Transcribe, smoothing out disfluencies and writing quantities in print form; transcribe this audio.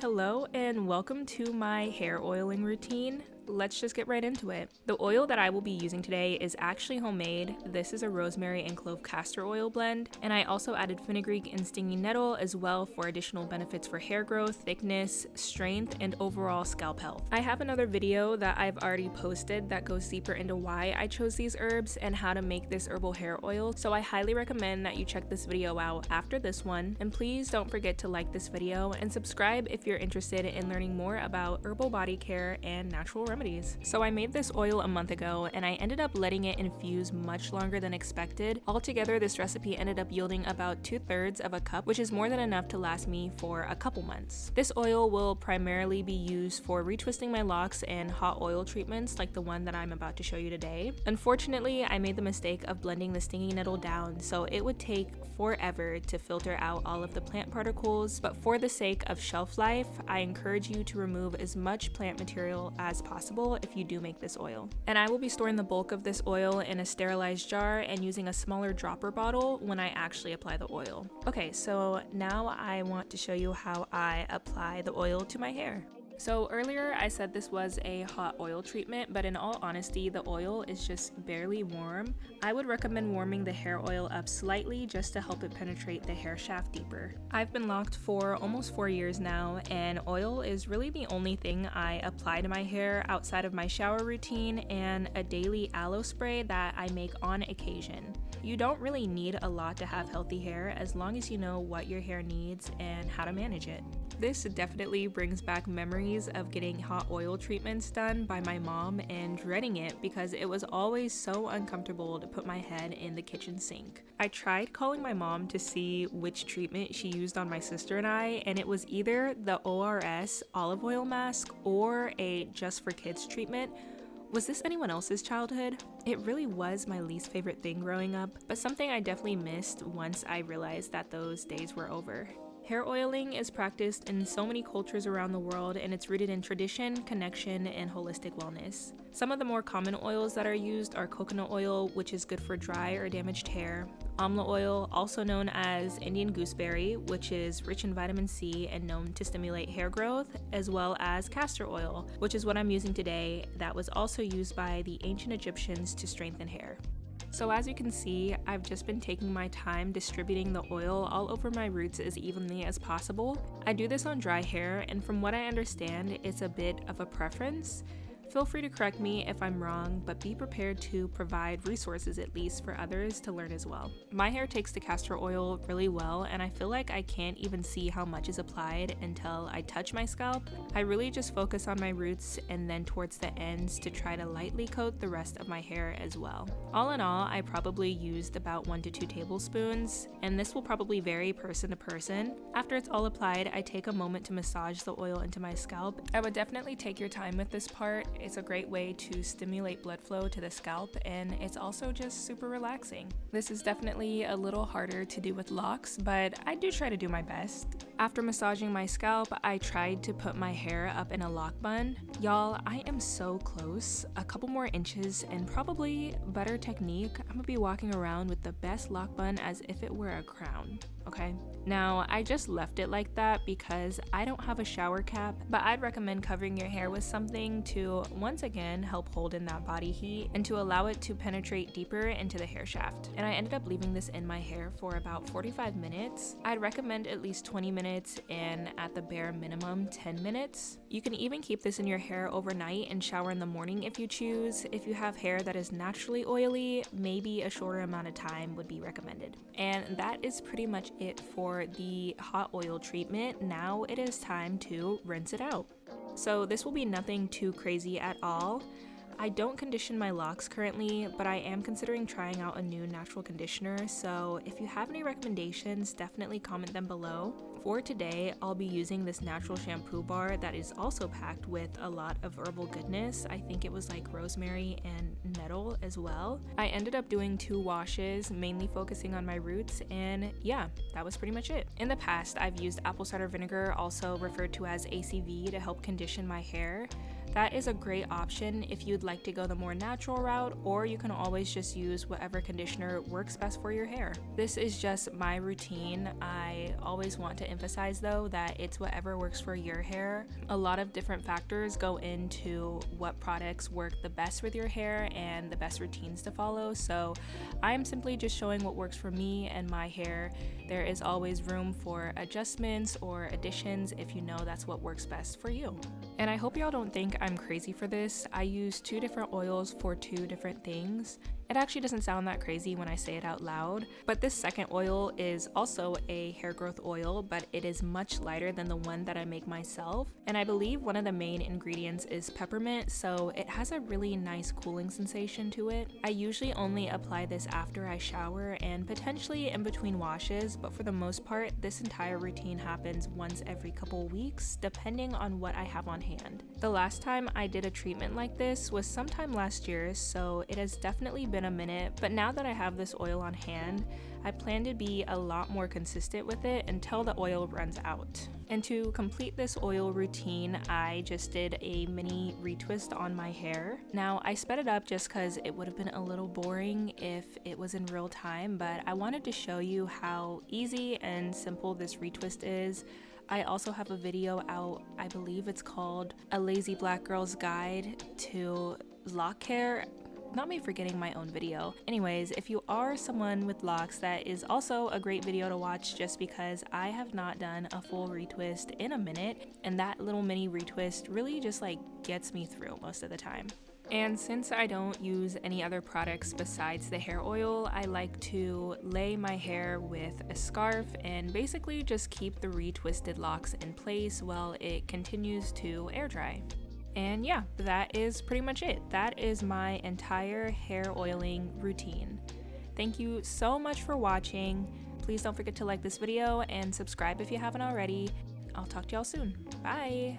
Hello and welcome to my hair oiling routine. Let's just get right into it. The oil that I will be using today is actually homemade. This is a rosemary and clove castor oil blend, and I also added fenugreek and stinging nettle as well for additional benefits for hair growth, thickness, strength, and overall scalp health. I have another video that I've already posted that goes deeper into why I chose these herbs and how to make this herbal hair oil, so I highly recommend that you check this video out after this one. And please don't forget to like this video and subscribe if you're interested in learning more about herbal body care and natural remedies. So I made this oil a month ago and I ended up letting it infuse much longer than expected. Altogether, this recipe ended up yielding about 2/3 of a cup, which is more than enough to last me for a couple months. This oil will primarily be used for retwisting my locks and hot oil treatments like the one that I'm about to show you today. Unfortunately, I made the mistake of blending the stinging nettle down, so it would take forever to filter out all of the plant particles, but for the sake of shelf life, I encourage you to remove as much plant material as possible if you do make this oil. And I will be storing the bulk of this oil in a sterilized jar and using a smaller dropper bottle when I actually apply the oil. Okay, so now I want to show you how I apply the oil to my hair. So earlier I said this was a hot oil treatment, but in all honesty, the oil is just barely warm. I would recommend warming the hair oil up slightly just to help it penetrate the hair shaft deeper. I've been locked for almost 4 years now, and oil is really the only thing I apply to my hair outside of my shower routine and a daily aloe spray that I make on occasion. You don't really need a lot to have healthy hair as long as you know what your hair needs and how to manage it. This definitely brings back memories of getting hot oil treatments done by my mom and dreading it because it was always so uncomfortable to put my head in the kitchen sink. I tried calling my mom to see which treatment she used on my sister and I, and it was either the ORS olive oil mask or a Just for Kids treatment. Was this anyone else's childhood? It really was my least favorite thing growing up, but something I definitely missed once I realized that those days were over. Hair oiling is practiced in so many cultures around the world, and it's rooted in tradition, connection, and holistic wellness. Some of the more common oils that are used are coconut oil, which is good for dry or damaged hair, amla oil, also known as Indian gooseberry, which is rich in vitamin C and known to stimulate hair growth, as well as castor oil, which is what I'm using today, that was also used by the ancient Egyptians to strengthen hair. So as you can see, I've just been taking my time distributing the oil all over my roots as evenly as possible. I do this on dry hair, and from what I understand, it's a bit of a preference. Feel free to correct me if I'm wrong, but be prepared to provide resources at least for others to learn as well. My hair takes the castor oil really well, and I feel like I can't even see how much is applied until I touch my scalp. I really just focus on my roots and then towards the ends to try to lightly coat the rest of my hair as well. All in all, I probably used about 1 to 2 tablespoons, and this will probably vary person to person. After it's all applied, I take a moment to massage the oil into my scalp. I would definitely take your time with this part. It's a great way to stimulate blood flow to the scalp, and it's also just super relaxing. This is definitely a little harder to do with locks, but I do try to do my best. After massaging my scalp, I tried to put my hair up in a lock bun. Y'all, I am so close. A couple more inches and probably better technique. I'm gonna be walking around with the best lock bun as if it were a crown. Okay? Now, I just left it like that because I don't have a shower cap, but I'd recommend covering your hair with something to, once again, help hold in that body heat and to allow it to penetrate deeper into the hair shaft. And I ended up leaving this in my hair for about 45 minutes. I'd recommend at least 20 minutes and at the bare minimum 10 minutes. You can even keep this in your hair overnight and shower in the morning if you choose. If you have hair that is naturally oily, maybe a shorter amount of time would be recommended. And that is pretty much it for the hot oil treatment. Now it is time to rinse it out. So this will be nothing too crazy at all. I don't condition my locks currently, but I am considering trying out a new natural conditioner, so if you have any recommendations, definitely comment them below. For today, I'll be using this natural shampoo bar that is also packed with a lot of herbal goodness. I think it was like rosemary and nettle as well. I ended up doing 2 washes, mainly focusing on my roots, and yeah, that was pretty much it. In the past, I've used apple cider vinegar, also referred to as ACV, to help condition my hair. That is a great option if you'd like to go the more natural route, or you can always just use whatever conditioner works best for your hair. This is just my routine. I always want to emphasize though that it's whatever works for your hair. A lot of different factors go into what products work the best with your hair and the best routines to follow, so I'm simply just showing what works for me and my hair. There is always room for adjustments or additions if you know that's what works best for you. And I hope y'all don't think I'm crazy for this. I use 2 different oils for 2 different things. It actually doesn't sound that crazy when I say it out loud, but this second oil is also a hair growth oil, but it is much lighter than the one that I make myself. And I believe one of the main ingredients is peppermint, so it has a really nice cooling sensation to it. I usually only apply this after I shower and potentially in between washes, but for the most part, this entire routine happens once every couple weeks, depending on what I have on hand. The last time I did a treatment like this was sometime last year, so it has definitely been a minute, but now that I have this oil on hand, I plan to be a lot more consistent with it until the oil runs out. And to complete this oil routine, I just did a mini retwist on my hair. Now, I sped it up just because it would have been a little boring if it was in real time, but I wanted to show you how easy and simple this retwist is. I also have a video out, I believe it's called A Lazy Black Girl's Guide to Lock Hair. Not me forgetting my own video. Anyways, if you are someone with locks, that is also a great video to watch just because I have not done a full retwist in a minute, and that little mini retwist really just like gets me through most of the time. And since I don't use any other products besides the hair oil, I like to lay my hair with a scarf and basically just keep the retwisted locks in place while it continues to air dry. And yeah, that is pretty much it. That is my entire hair oiling routine. Thank you so much for watching. Please don't forget to like this video and subscribe if you haven't already. I'll talk to y'all soon. Bye!